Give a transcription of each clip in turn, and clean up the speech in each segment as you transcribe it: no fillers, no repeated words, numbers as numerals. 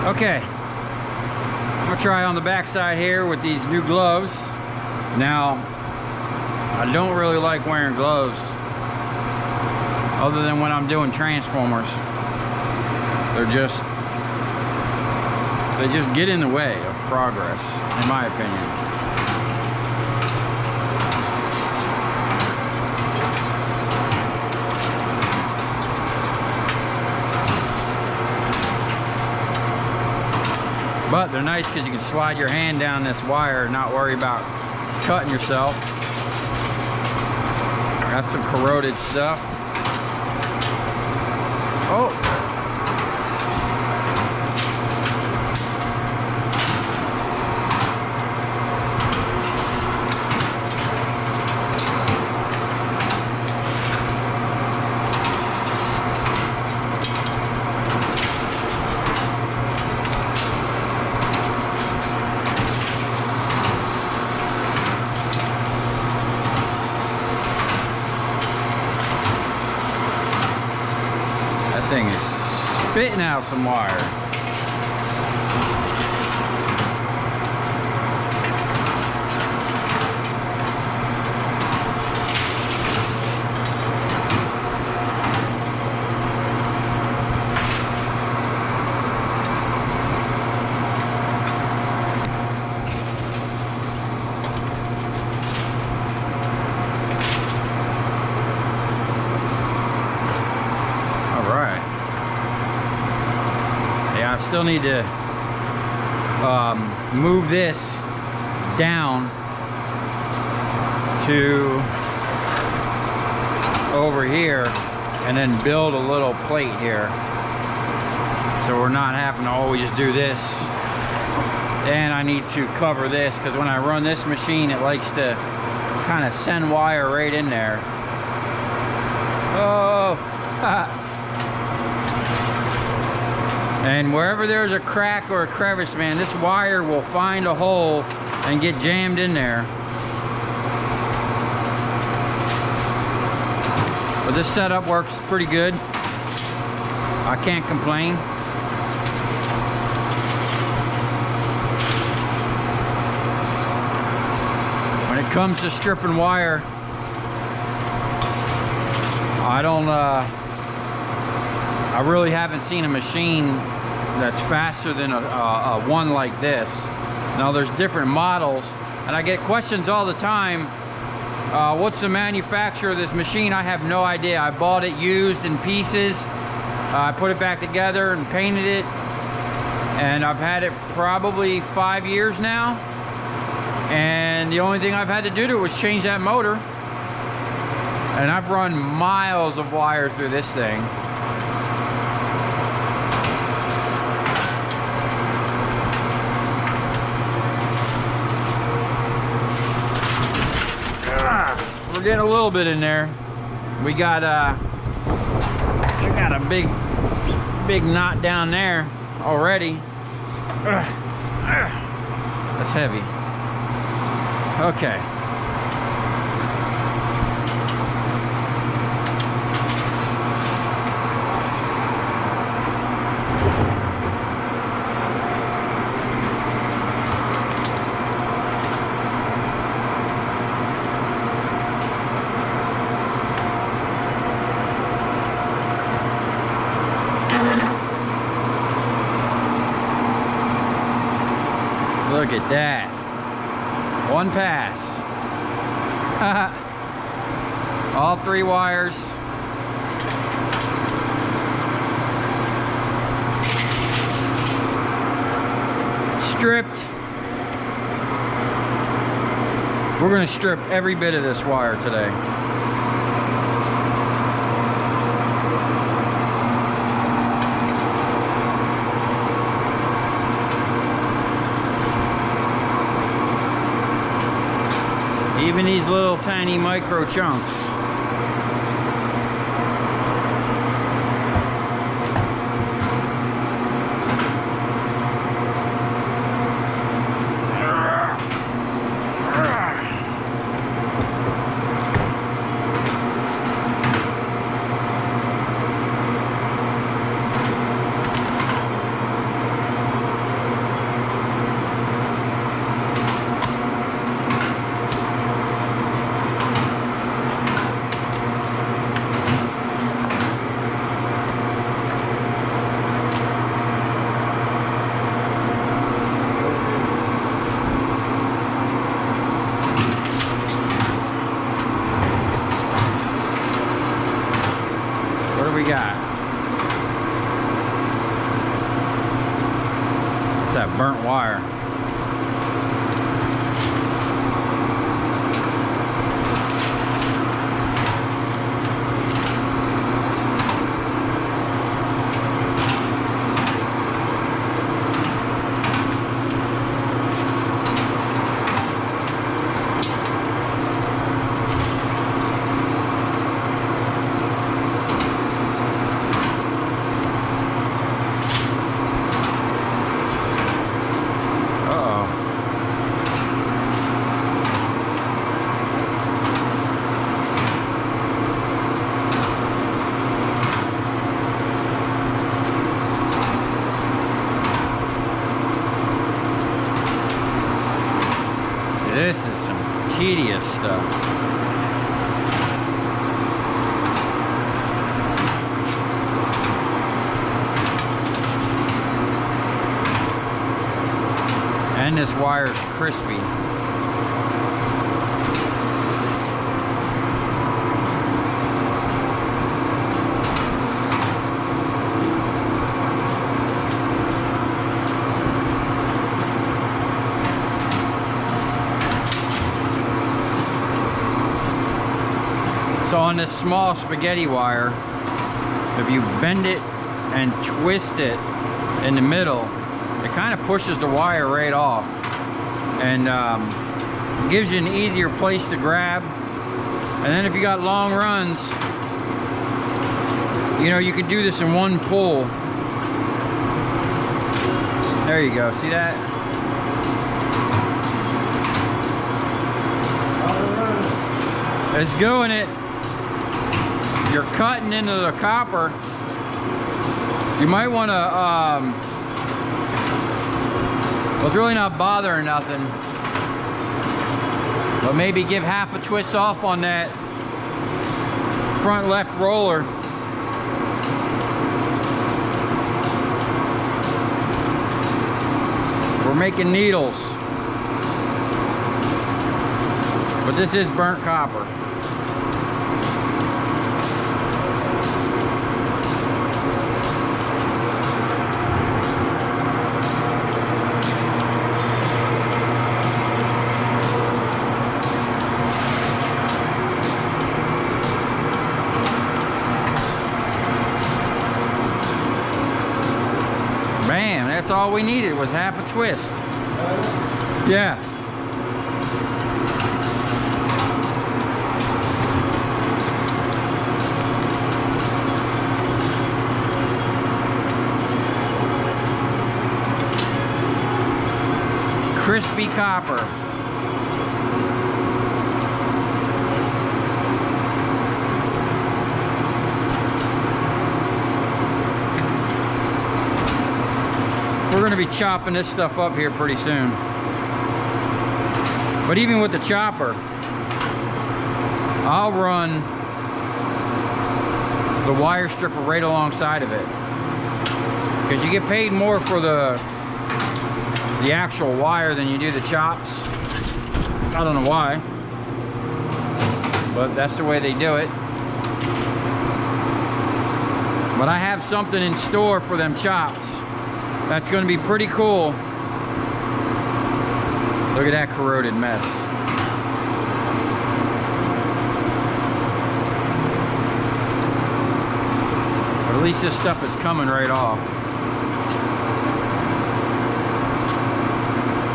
Okay, I'm gonna try on the back side here with these new gloves. Now, I don't really like wearing gloves other than when I'm doing transformers. They just get in the way of progress, in my opinion. But they're nice because you can slide your hand down this wire and not worry about cutting yourself. Got some corroded stuff. Oh! Thing is spitting out some wire. I still need to move this down to over here and then build a little plate here, so we're not having to always do this. And I need to cover this because when I run this machine, it likes to kind of send wire right in there. Oh! And wherever there's a crack or a crevice, man, this wire will find a hole and get jammed in there. But this setup works pretty good. I can't complain. When it comes to stripping wire, I really haven't seen a machine that's faster than a one like this. Now there's different models, and I get questions all the time. What's the manufacturer of this machine? I have no idea. I bought it used in pieces. I put it back together and painted it, and I've had it probably 5 years now. And the only thing I've had to do to it was change that motor. And I've run miles of wire through this thing. We're getting a little bit in there. We got a big knot down there already. That's heavy. Okay. Look at that. One pass. All 3 wires. Stripped. We're going to strip every bit of this wire today. Even these little tiny micro chunks. that burnt wire. This is some tedious stuff. And this wire's crispy. So on this small spaghetti wire, if you bend it and twist it in the middle, it kind of pushes the wire right off and gives you an easier place to grab. And then if you got long runs, you know, you can do this in one pull. There you go, see that? It's doing it. You're cutting into the copper. You might want to, well, it's really not bothering nothing, but maybe give half a twist off on that front left roller. We're making needles, but this is burnt copper. Bam, that's all we needed was half a twist. Yeah. Crispy copper. We're going to be chopping this stuff up here pretty soon. But even with the chopper, I'll run the wire stripper right alongside of it, because you get paid more for the actual wire than you do the chops. I don't know why, but that's the way they do it. But I have something in store for them chops that's going to be pretty cool. Look at that corroded mess. But at least this stuff is coming right off.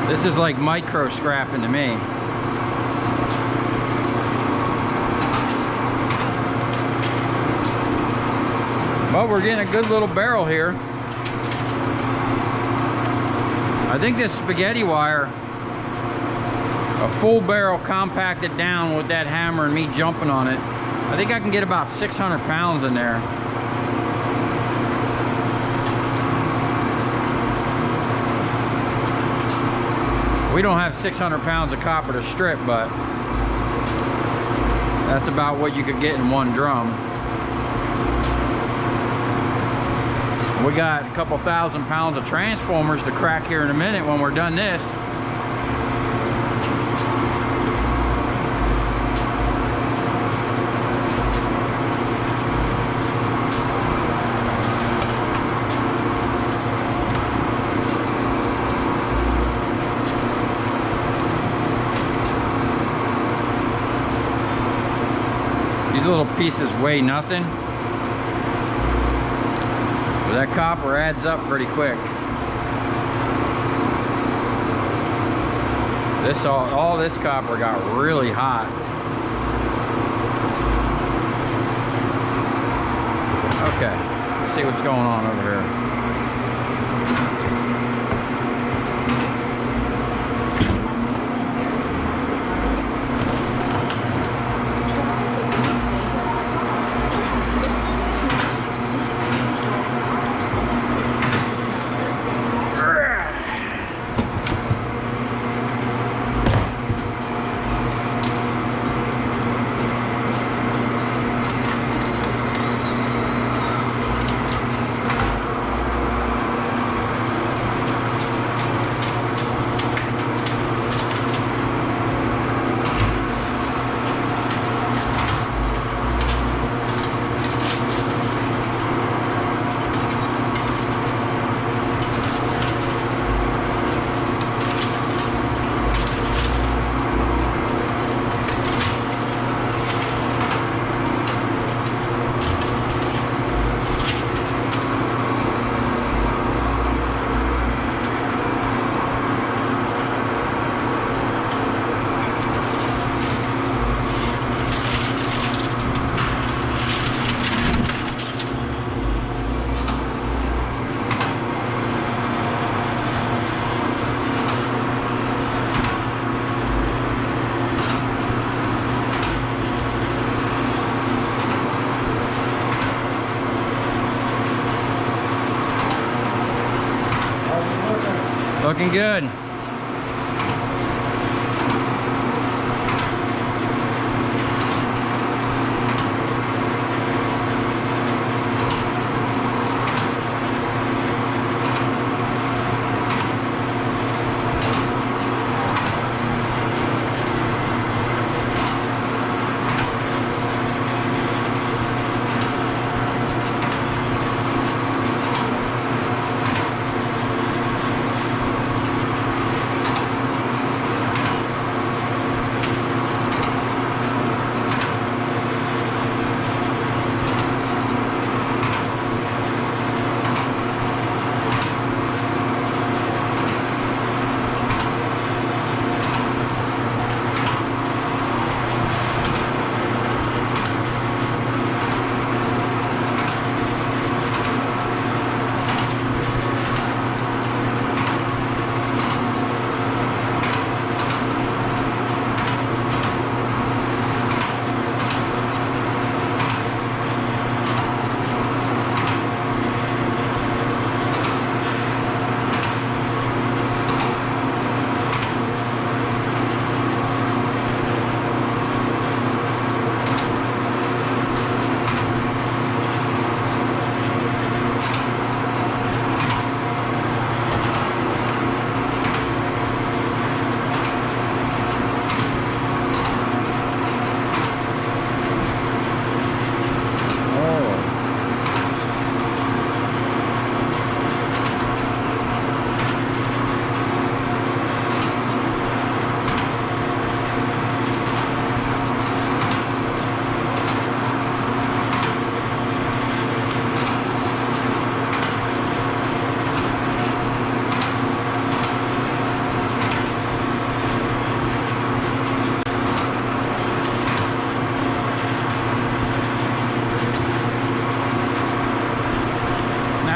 This is like micro scrapping to me. But we're getting a good little barrel here. I think this spaghetti wire, a full barrel compacted down with that hammer and me jumping on it, I think I can get about 600 pounds in there. We don't have 600 pounds of copper to strip, but that's about what you could get in one drum. We got a couple thousand pounds of transformers to crack here in a minute when we're done this. These little pieces weigh nothing, but that copper adds up pretty quick. All this copper got really hot. Okay, let's see what's going on over here. Looking good.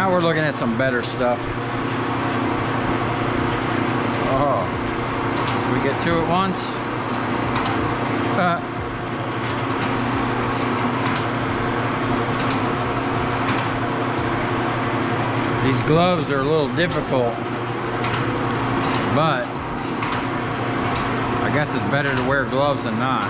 We're looking at some better stuff. Oh, we get two at once. These gloves are a little difficult, but I guess it's better to wear gloves than not.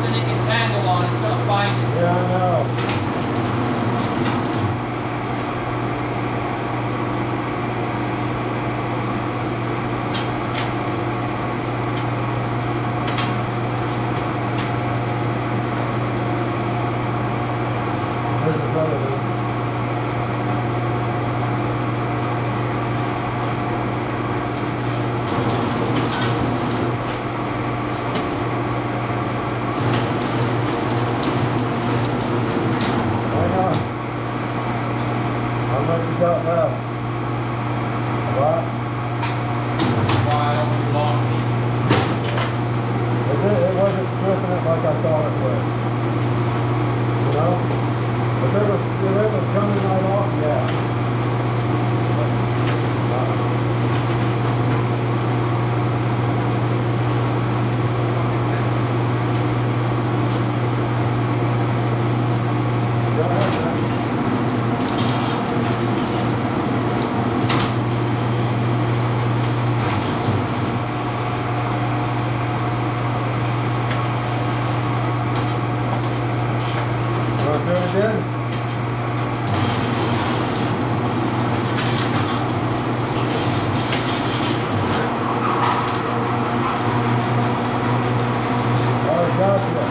and it gets handled on, it's gonna find it. Yeah, I know. There's another one. Got left. What? Why don't we long It wasn't stripping it like I thought it would. You know? If it was coming right off, yeah. Go ahead, man. Do it again. Oh, gotcha.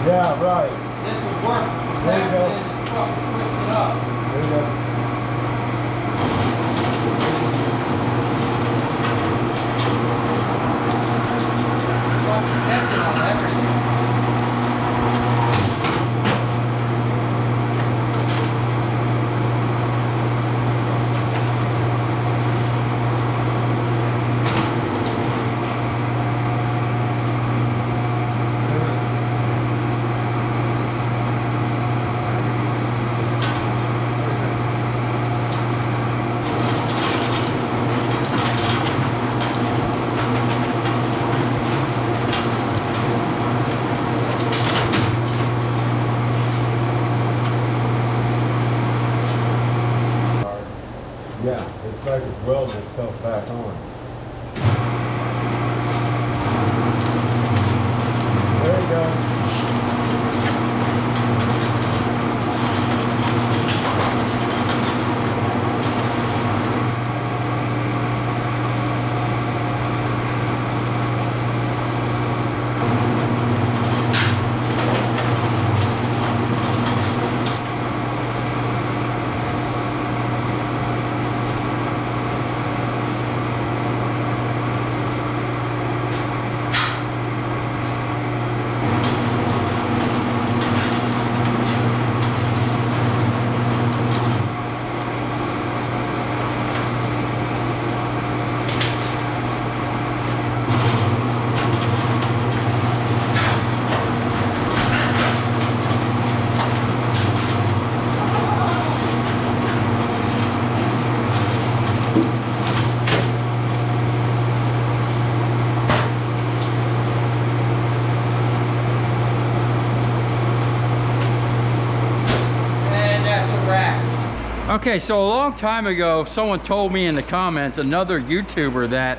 Yeah, right. This would work. There you go. Twist it up. There you go. Well protected on everything. Yeah, it's like it's welding itself back on. There you go. Okay, so a long time ago, someone told me in the comments, another YouTuber, that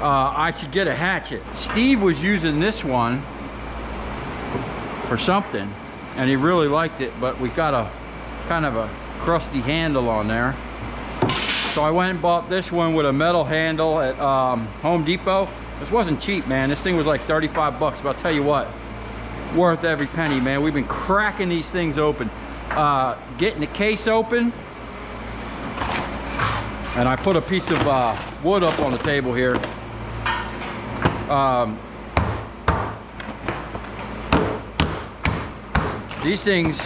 I should get a hatchet. Steve was using this one for something, and he really liked it, but we got a kind of a crusty handle on there. So I went and bought this one with a metal handle at Home Depot. This wasn't cheap, man. This thing was like 35 bucks, but I'll tell you what, worth every penny, man. We've been cracking these things open. Getting the case open, and I put a piece of wood up on the table here. These things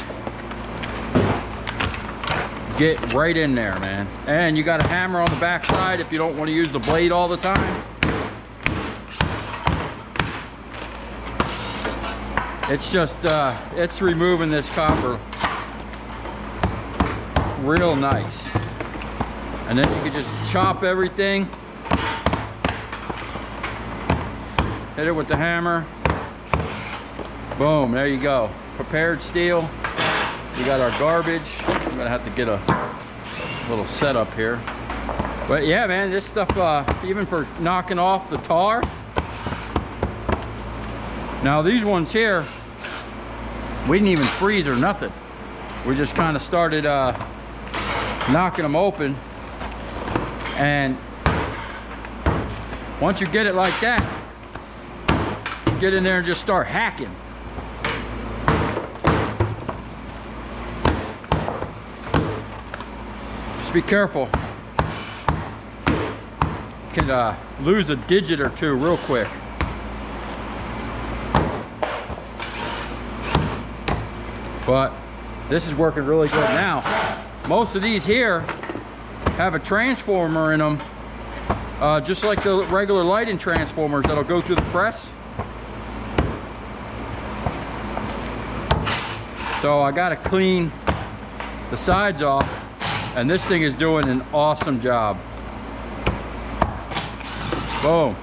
get right in there, man. And you got a hammer on the back side if you don't want to use the blade all the time. It's just, it's removing this copper real nice. And then you can just chop everything. Hit it with the hammer. Boom, there you go. Prepared steel. We got our garbage. I'm gonna have to get a little setup here. But yeah, man, this stuff, even for knocking off the tar. Now these ones here, we didn't even freeze or nothing. We just kind of started knocking them open. And once you get it like that, get in there and just start hacking. Just be careful. You can lose a digit or two real quick. But this is working really good now. Most of these here have a transformer in them, just like the regular lighting transformers that'll go through the press. So I gotta clean the sides off, and this thing is doing an awesome job. Boom.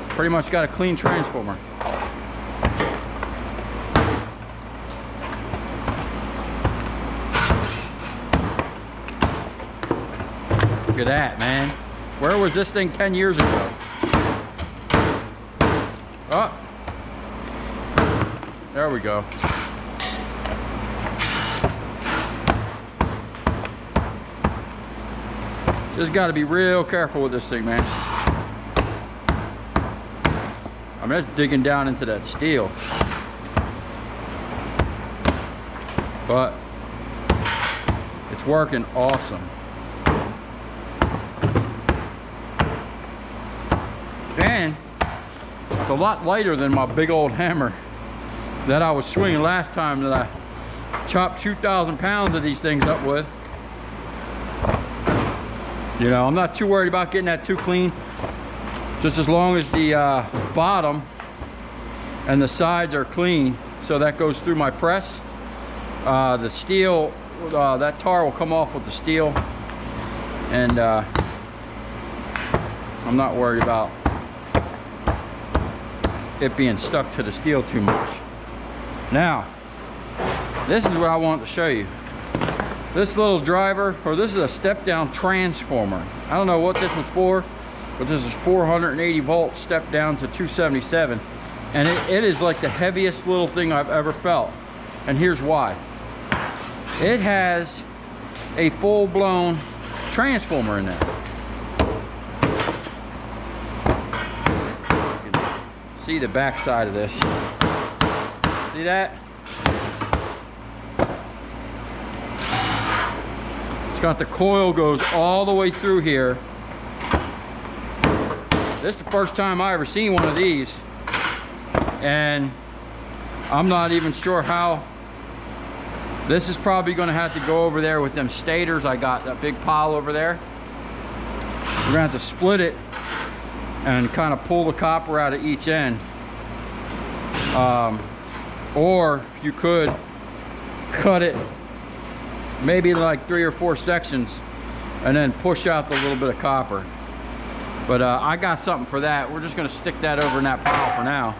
Pretty much got a clean transformer. Look at that, man. Where was this thing 10 years ago? Oh, there we go. Just got to be real careful with this thing, man. I mean, it's digging down into that steel. But it's working awesome. And it's a lot lighter than my big old hammer that I was swinging last time that I chopped 2,000 pounds of these things up with. You know, I'm not too worried about getting that too clean. Just as long as the bottom and the sides are clean, so that goes through my press. The steel, that tar will come off with the steel, and I'm not worried about it being stuck to the steel too much. Now, this is what I want to show you. This little driver, or this is a step-down transformer. I don't know what this was for, but this is 480 volts step down to 277. And it is like the heaviest little thing I've ever felt. And here's why. It has a full-blown transformer in there. You can see the back side of this. See that? It's got the coil goes all the way through here. This is the first time I ever seen one of these, and I'm not even sure how. This is probably going to have to go over there with them stators. I got that big pile over there. We're going to have to split it and kind of pull the copper out of each end. Or you could cut it maybe like 3 or 4 sections and then push out the little bit of copper. But I got something for that. We're just going to stick that over in that pile for now.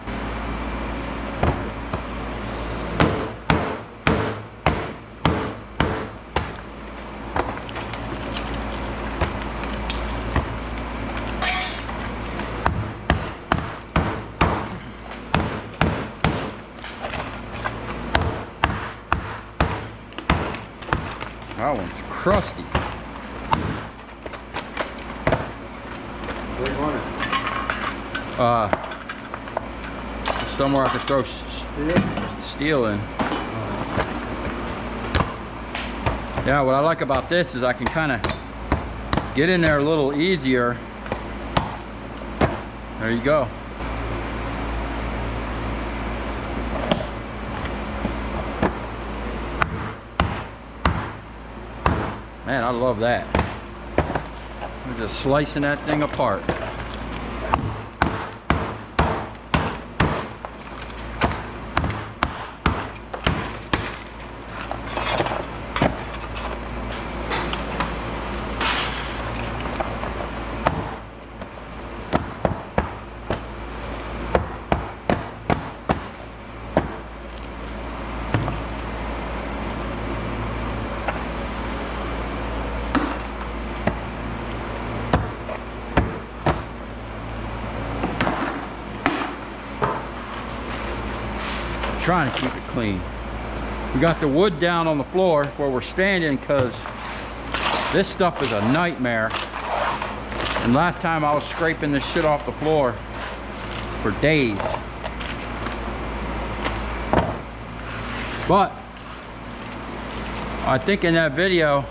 That one's crusty. Somewhere I could throw steel in. Yeah, what I like about this is I can kind of get in there a little easier. There you go. Man, I love that. I'm just slicing that thing apart. Trying to keep it clean. We got the wood down on the floor where we're standing because this stuff is a nightmare. And last time I was scraping this shit off the floor for days. But I think in that video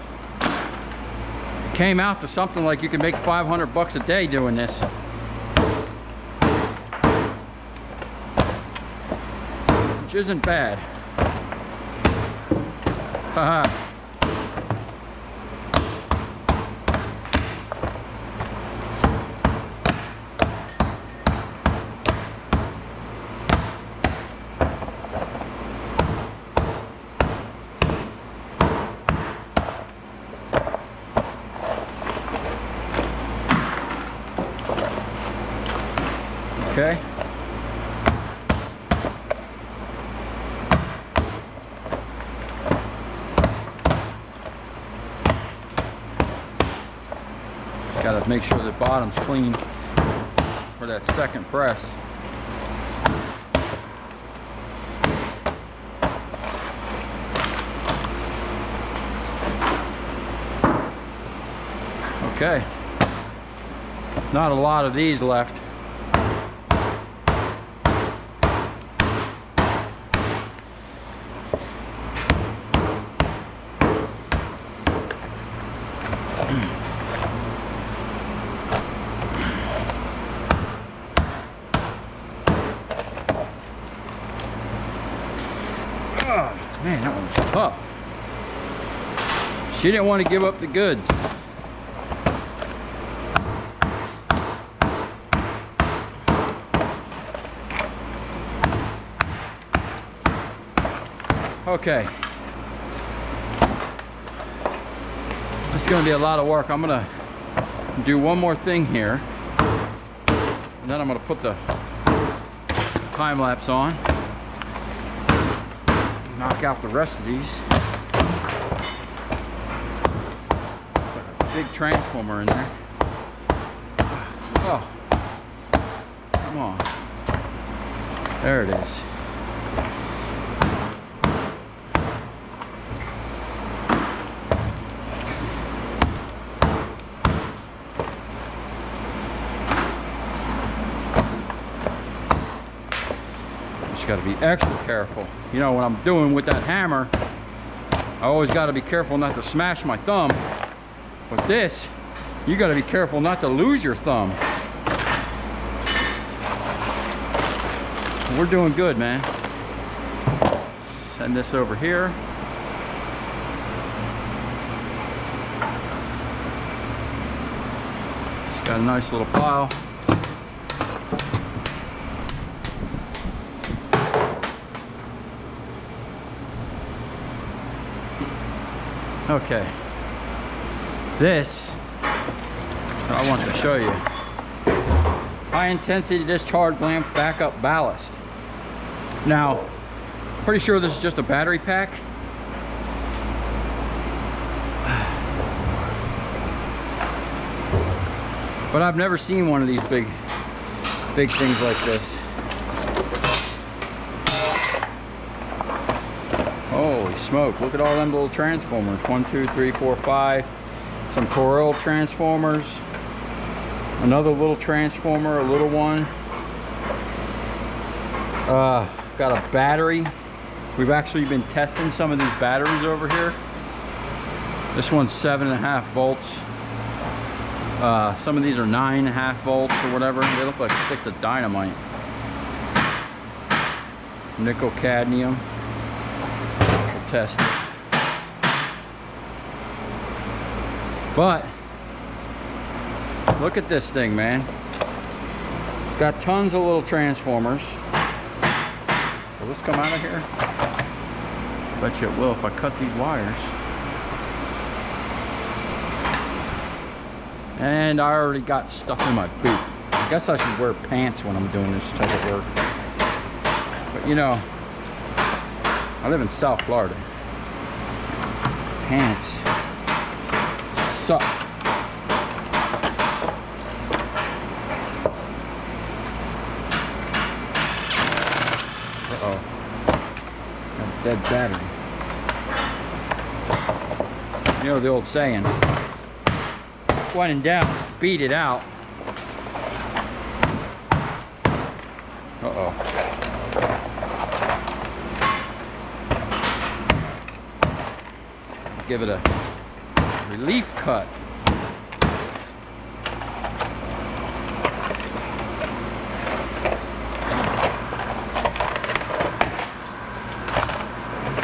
it came out to something like you can make 500 bucks a day doing this. Isn't bad. Haha. Okay. Got to make sure the bottom's clean for that second press. Okay. Not a lot of these left. Man, that one was tough. She didn't want to give up the goods. Okay. It's going to be a lot of work. I'm going to do one more thing here. And then I'm going to put the time lapse on. Knock out the rest of these. Got a big transformer in there. Oh, come on. There it is. Got to be extra careful. You know, when I'm doing with that hammer, I always got to be careful not to smash my thumb. With this, you got to be careful not to lose your thumb. We're doing good, man. Send this over here. It's got a nice little pile. Okay, this I want to show you. High intensity discharge lamp backup ballast. Now, pretty sure this is just a battery pack. But I've never seen one of these big things like this. Holy smoke, look at all them little transformers. 1, 2, 3, 4, 5. Some coil transformers. Another little transformer, a little one. Got a battery. We've actually been testing some of these batteries over here. This one's 7.5 volts. Some of these are 9.5 volts or whatever. They look like sticks of dynamite. Nickel cadmium. We'll test it. But look at this thing, man. It's got tons of little transformers. Will this come out of here? Bet you it will if I cut these wires. And I already got stuff in my boot. I guess I should wear pants when I'm doing this type of work. But you know, I live in South Florida. Pants suck. Uh-oh. Got a dead battery. You know the old saying, when in doubt, beat it out. Uh-oh. Give it a relief cut.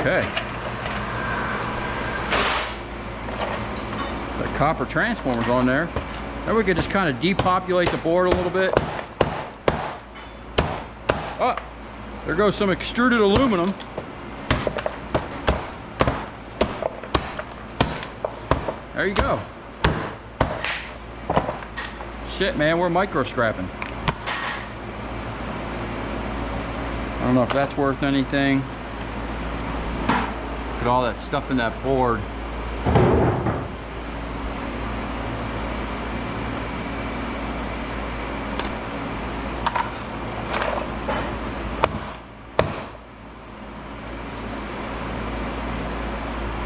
Okay. It's like copper transformers on there. Then we could just kind of depopulate the board a little bit. Oh, there goes some extruded aluminum. There you go. Shit, man, we're micro scrapping. I don't know if that's worth anything. Look at all that stuff in that board.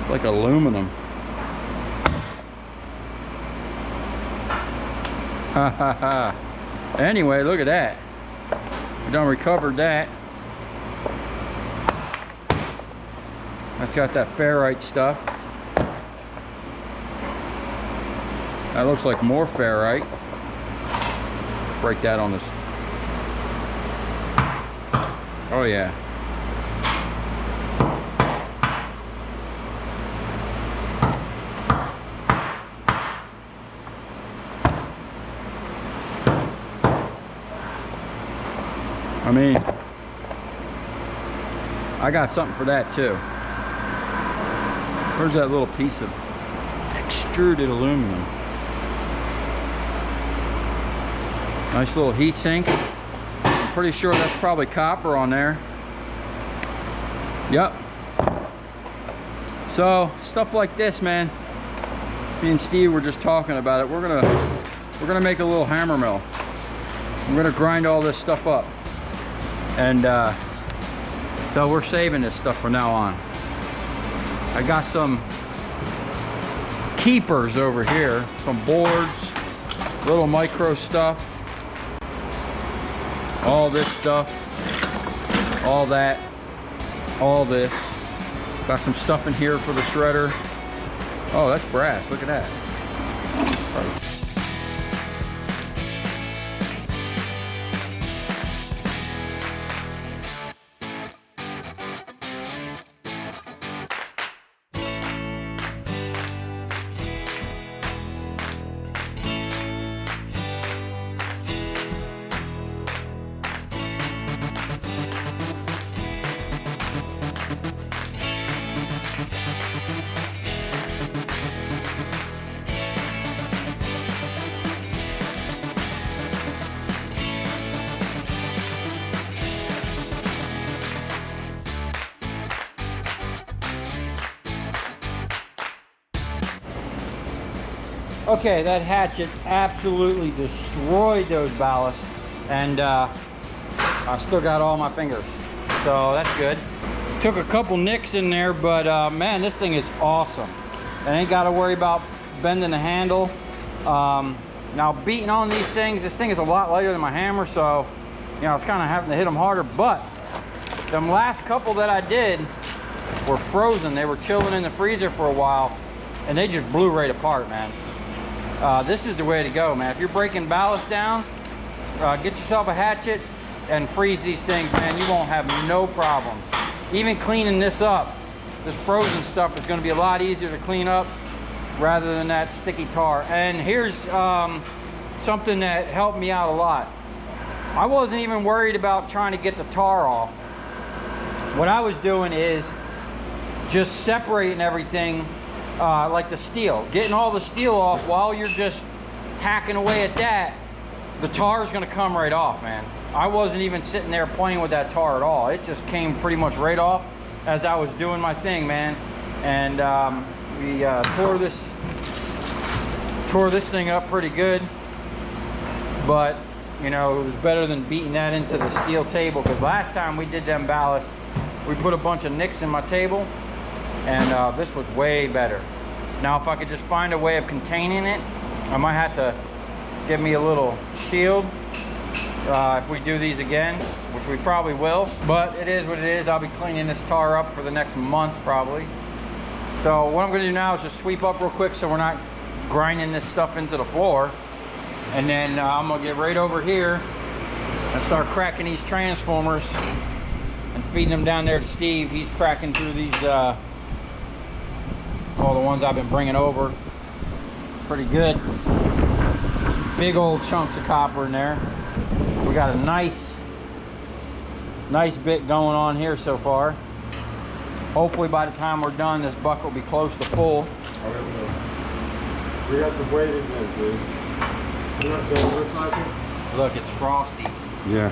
It's like aluminum. Ha ha ha. Anyway, look at that. We done recovered that. That's got that ferrite stuff. That looks like more ferrite. Break that on this. Oh yeah. I mean, I got something for that too. Where's that little piece of extruded aluminum? Nice little heat sink. I'm pretty sure that's probably copper on there. Yep. So stuff like this, man. Me and Steve were just talking about it. We're gonna make a little hammer mill. We're gonna grind all this stuff up. And so we're saving this stuff from now on. I got some keepers over here, some boards, little micro stuff, all this stuff, all that, all this. Got some stuff in here for the shredder. Oh, that's brass, look at that. Okay, that hatchet absolutely destroyed those ballasts, and I still got all my fingers, so that's good. Took a couple nicks in there, but man, this thing is awesome. I ain't got to worry about bending the handle. Now beating on these things, this thing is a lot lighter than my hammer, so you know, it's kind of having to hit them harder, but Them last couple that I did were frozen. They were chilling in the freezer for a while, and they just blew right apart, man. This is the way to go, man. If you're breaking ballast down, get yourself a hatchet and freeze these things, man. You won't have no problems. Even cleaning this up, this frozen stuff is going to be a lot easier to clean up rather than that sticky tar. And here's something that helped me out a lot. I wasn't even worried about trying to get the tar off. What I was doing is just separating everything like the steel, getting all the steel off. While you're just hacking away at that, the tar is going to come right off, man. I wasn't even sitting there playing with that tar at all. It just came pretty much right off as I was doing my thing, man. And we tore this thing up pretty good, but you know, it was better than beating that into the steel table, because last time we did them ballast, we put a bunch of nicks in my table, and this was way better. Now if I could just find a way of containing it, I might have to give me a little shield if we do these again, which we probably will, but it is what it is. I'll be cleaning this tar up for the next month probably. So what I'm going to do now is just sweep up real quick so we're not grinding this stuff into the floor, and then I'm going to get right over here and start cracking these transformers and feeding them down there to Steve. He's cracking through these all the ones I've been bringing over. Pretty good. Big old chunks of copper in there. We got a nice bit going on here so far. Hopefully by the time we're done, this bucket will be close to full. We got some weight in there, dude. Look, it's frosty. Yeah.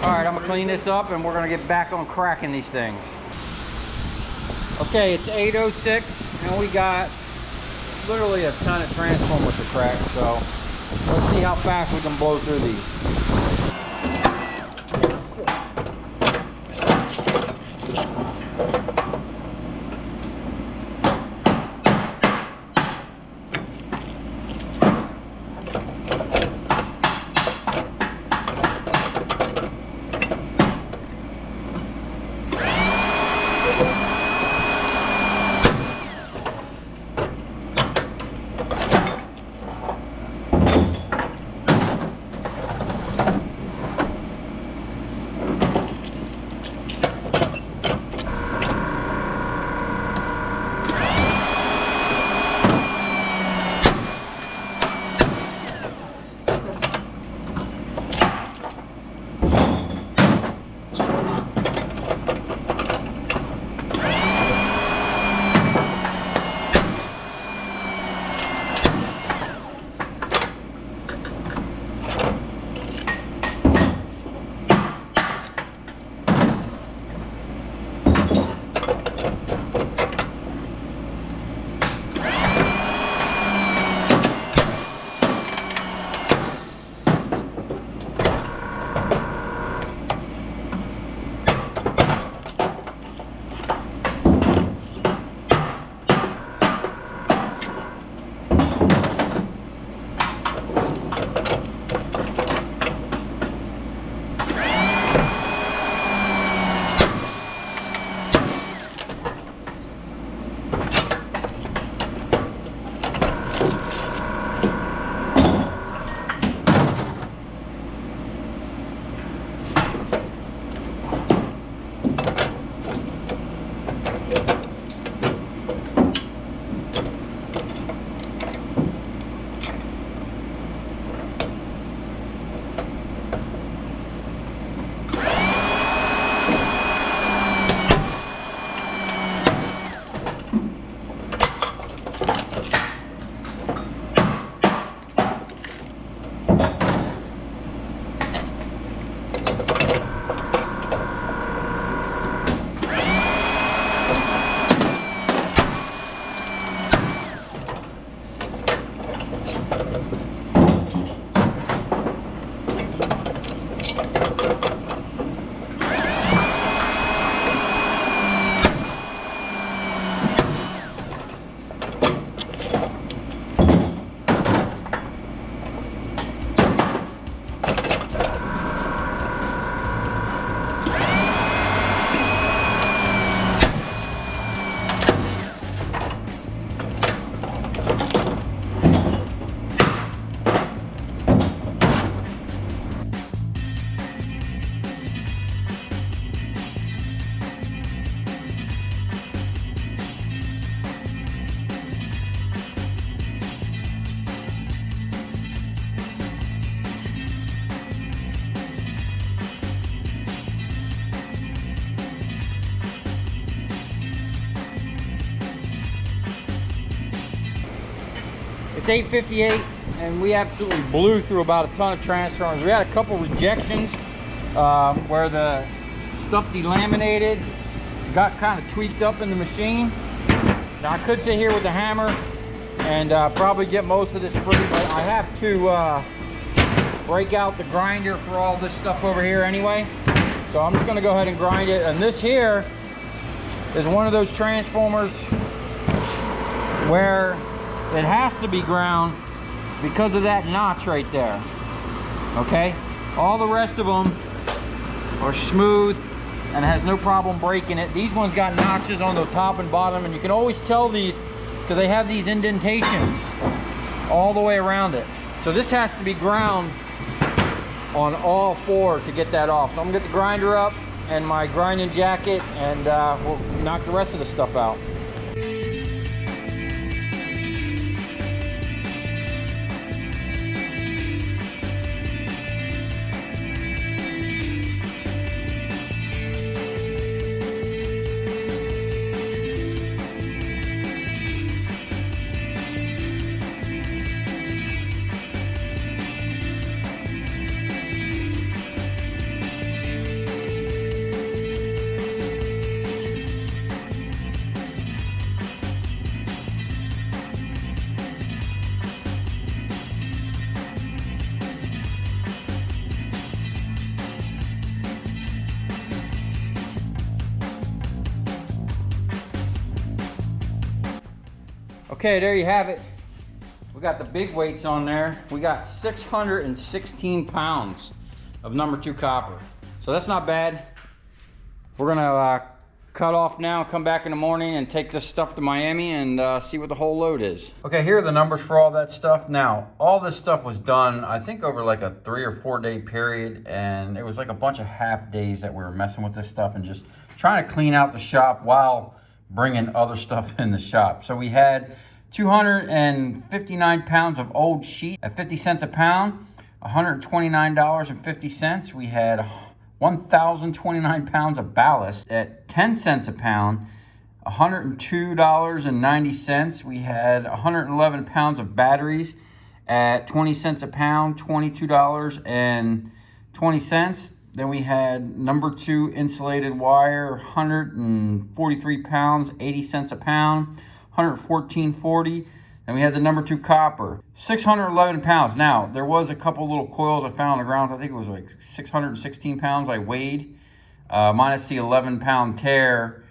All right, I'm gonna clean this up and we're gonna get back on cracking these things. Okay, it's 8:06 and we got literally a ton of transformers to crack, so let's see how fast we can blow through these. It's 8:58, and we absolutely blew through about a ton of transformers. We had a couple rejections where the stuff delaminated, got kind of tweaked up in the machine. Now I could sit here with the hammer and probably get most of this free, but I have to break out the grinder for all this stuff over here anyway. So I'm just gonna go ahead and grind it. And this here is one of those transformers where it has to be ground because of that notch right there. Okay? All the rest of them are smooth and has no problem breaking it. These ones got notches on the top and bottom, and you can always tell these because they have these indentations all the way around it. So this has to be ground on all four to get that off. So I'm gonna get the grinder up and my grinding jacket, and we'll knock the rest of the stuff out. Okay, there you have it. We got the big weights on there. We got 616 pounds of #2 copper. So that's not bad. We're gonna cut off now, come back in the morning and take this stuff to Miami and see what the whole load is. Okay, here are the numbers for all that stuff. Now, all this stuff was done, I think over like a 3 or 4 day period, and it was like a bunch of half days that we were messing with this stuff and just trying to clean out the shop while bringing other stuff in the shop. So we had 259 pounds of old sheet at 50 cents a pound, $129.50. We had 1,029 pounds of ballast at 10 cents a pound, $102.90. We had 111 pounds of batteries at 20 cents a pound, $22.20. Then we had #2 insulated wire, 143 pounds, 80 cents a pound, $114.40. And we had the #2 copper, 611 pounds. Now, there was a couple little coils I found on the ground. I think it was like 616 pounds I weighed. Minus the 11-pound tear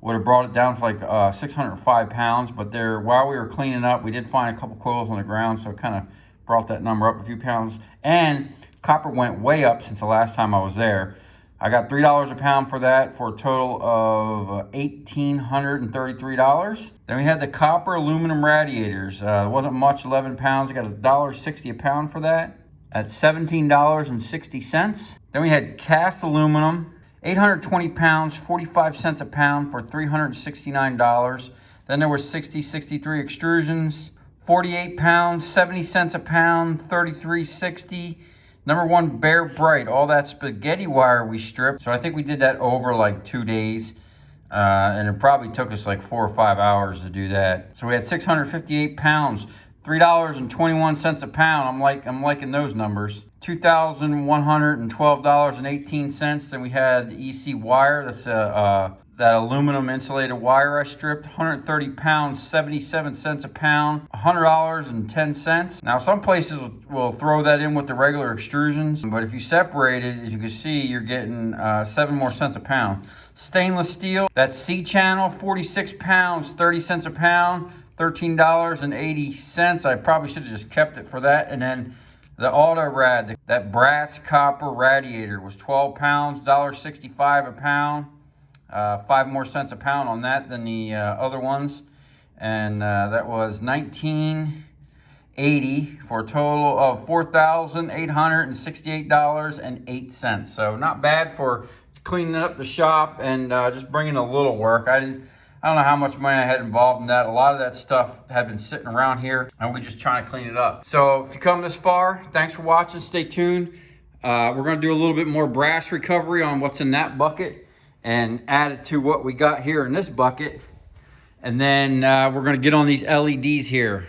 would have brought it down to like 605 pounds. But there, while we were cleaning up, we did find a couple coils on the ground, so it kind of brought that number up a few pounds. And copper went way up since the last time I was there. I got $3 a pound for that, for a total of $1,833. Then we had the copper aluminum radiators. It wasn't much, 11 pounds. I got $1.60 a pound for that at $17.60. Then we had cast aluminum, 820 pounds, 45 cents a pound for $369. Then there were 63 extrusions, 48 pounds, 70 cents a pound, $33.60. #1 bare bright, all that spaghetti wire we stripped. So I think we did that over like 2 days. And it probably took us like 4 or 5 hours to do that. So we had 658 pounds, $3.21 a pound. I'm liking those numbers. $2,112.18. Then we had EC wire. That's that aluminum insulated wire I stripped, 130 pounds, 77 cents a pound, $100.10. Now some places will throw that in with the regular extrusions, but if you separate it, as you can see, you're getting 7 more cents a pound. Stainless steel, that's C-channel, 46 pounds, 30 cents a pound, $13.80. I probably should have just kept it for that. And then the auto rad, that brass copper radiator was 12 pounds, $1.65 a pound. 5 more cents a pound on that than the other ones. And that was $19.80 for a total of $4,868.08. So not bad for cleaning up the shop and just bringing a little work. I don't know how much money I had involved in that. A lot of that stuff had been sitting around here and we're just trying to clean it up. So if you come this far, thanks for watching. Stay tuned. We're going to do a little bit more brass recovery on what's in that bucket and add it to what we got here in this bucket. And then we're gonna get on these LEDs here.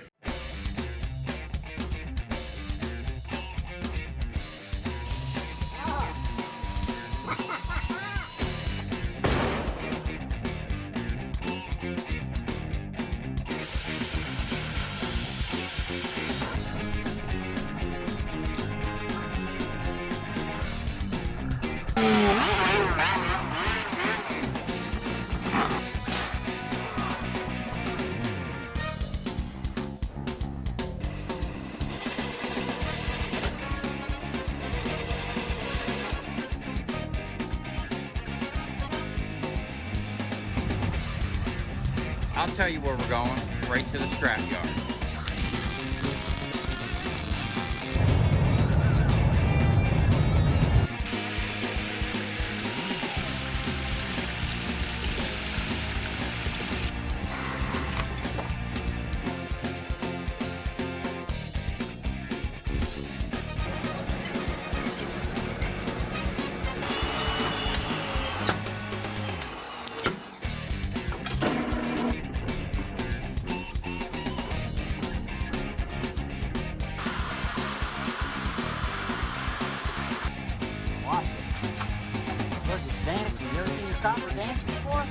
I'll tell you where we're going, right to the scrap yard. Watch it. Look, it's dancing. You ever seen your copper dance before?